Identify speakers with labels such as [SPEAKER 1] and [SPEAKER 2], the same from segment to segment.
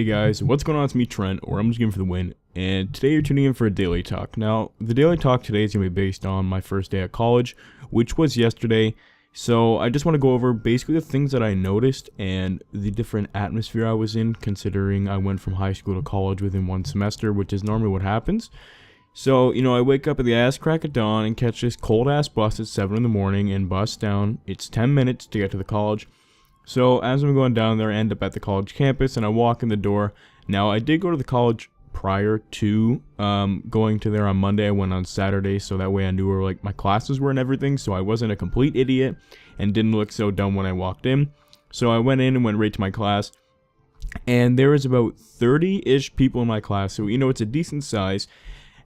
[SPEAKER 1] guys, what's going on? It's me, Trent, or I'm just going for the win, and today you're tuning in for a daily talk. Now, the daily talk today is going to be based on my first day at college, which was yesterday, so I just want to go over basically the things that I noticed and the different atmosphere I was in, considering I went from high school to college within one semester, which is normally what happens. So, I wake up at the ass crack of dawn and catch this cold-ass bus at 7 in the morning and bus down. It's 10 minutes to get to the college. So as I'm going down there, I end up at the college campus and I walk in the door. Now, I did go to the college prior to going to there on Monday. I went on Saturday, so that way I knew where my classes were and everything, so I wasn't a complete idiot and didn't look so dumb when I walked in. So I went in and went right to my class, and there was about 30-ish people in my class, so it's a decent size.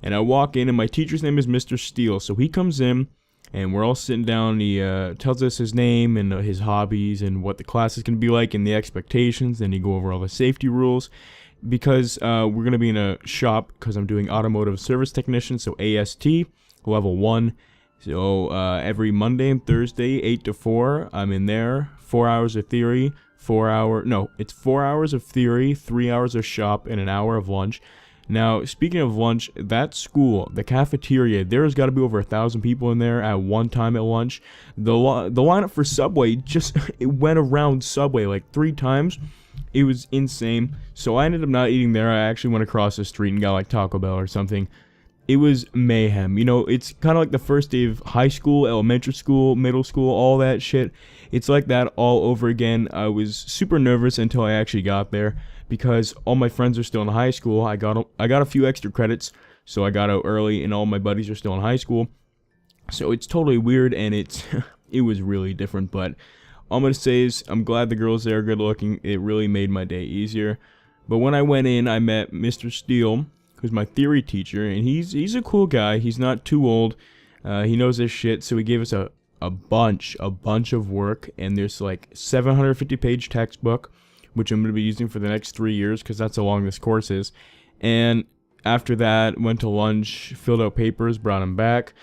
[SPEAKER 1] And I walk in, and my teacher's name is Mr. Steele, so he comes in. And we're all sitting down. He tells us his name and his hobbies and what the class is going to be like and the expectations. Then he go over all the safety rules because we're going to be in a shop because I'm doing automotive service technician, so AST, level 1. So every Monday and Thursday, 8 to 4, I'm in there. 4 hours of theory, it's 4 hours of theory, 3 hours of shop, and an hour of lunch. Now, speaking of lunch, that school, the cafeteria, there's got to be over 1,000 people in there at one time at lunch. The lineup for Subway it went around Subway like 3 times. It was insane. So I ended up not eating there. I actually went across the street and got like Taco Bell or something. It was mayhem. It's kind of like the first day of high school, elementary school, middle school, all that shit. It's like that all over again. I was super nervous until I actually got there, because all my friends are still in high school. I got a few extra credits, so I got out early, and all my buddies are still in high school. So it's totally weird, and it was really different. But all I'm gonna say is I'm glad the girls there are good looking. It really made my day easier. But when I went in, I met Mr. Steele, who's my theory teacher, and he's a cool guy. He's not too old. He knows his shit, so he gave us a bunch of work, and there's like 750-page textbook, which I'm going to be using for the next 3 years because that's how long this course is. And after that, went to lunch, filled out papers, brought them back,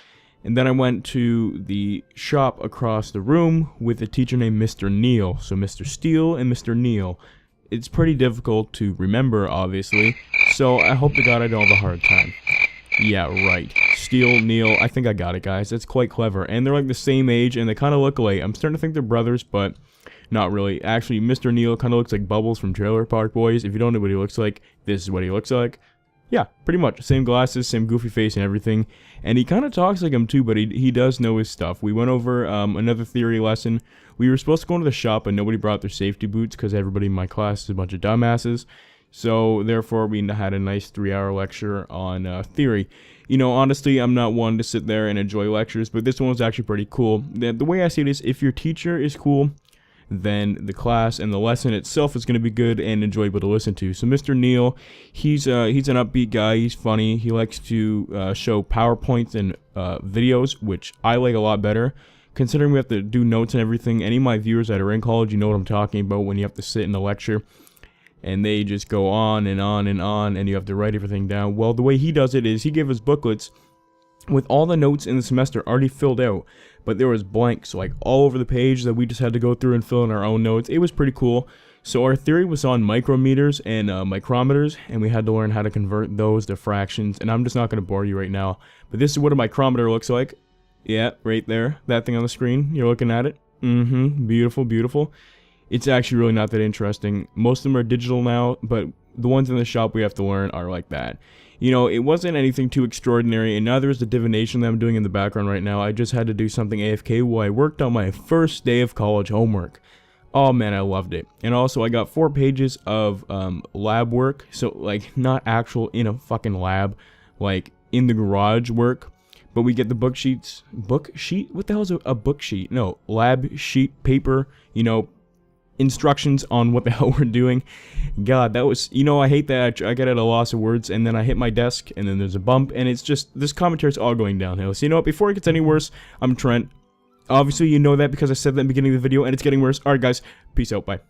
[SPEAKER 1] and then I went to the shop across the room with a teacher named Mr. Neal. So Mr. Steele and Mr. Neal. It's pretty difficult to remember, obviously, so I hope to God I don't have a hard time. Yeah, right. Steele, Neal, I think I got it, guys. That's quite clever. And they're like the same age, and they kind of look alike. I'm starting to think they're brothers, but not really. Actually, Mr. Neal kind of looks like Bubbles from Trailer Park Boys. If you don't know what he looks like, this is what he looks like. Yeah, pretty much. Same glasses, same goofy face and everything. And he kind of talks like him too, but he does know his stuff. We went over another theory lesson. We were supposed to go into the shop, and nobody brought their safety boots because everybody in my class is a bunch of dumbasses. So, therefore, we had a nice 3-hour lecture on theory. Honestly, I'm not one to sit there and enjoy lectures, but this one was actually pretty cool. The way I see it is, if your teacher is cool, then the class and the lesson itself is going to be good and enjoyable to listen to. So Mr. Neal, he's an upbeat guy. He's funny. He likes to show PowerPoints and videos, which I like a lot better. Considering we have to do notes and everything, any of my viewers that are in college, you know what I'm talking about when you have to sit in the lecture and they just go on and on and on, and you have to write everything down. Well, the way he does it is he gave us booklets with all the notes in the semester already filled out, but there was blanks like all over the page that we just had to go through and fill in our own notes. It was pretty cool. So our theory was on micrometers and micrometers, and we had to learn how to convert those to fractions. And I'm just not going to bore you right now, but this is what a micrometer looks like. Yeah, right there, that thing on the screen, you're looking at it. Beautiful, beautiful. It's actually really not that interesting. Most of them are digital now, but the ones in the shop we have to learn are like that. It wasn't anything too extraordinary, and neither is the divination that I'm doing in the background right now. I just had to do something AFK while I worked on my first day of college homework. Oh man, I loved it. And also, I got 4 pages of lab work, so not actual in a fucking lab, like in the garage work. But we get the book sheets. Book sheet? What the hell is a book sheet? No, lab sheet paper, instructions on what the hell we're doing. God, that was, I hate that. I get at a loss of words, and then I hit my desk, and then there's a bump, and it's just, this commentary is all going downhill. So what, before it gets any worse, I'm Trent. Obviously, you know that because I said that in the beginning of the video, and it's getting worse. Alright guys, peace out, bye.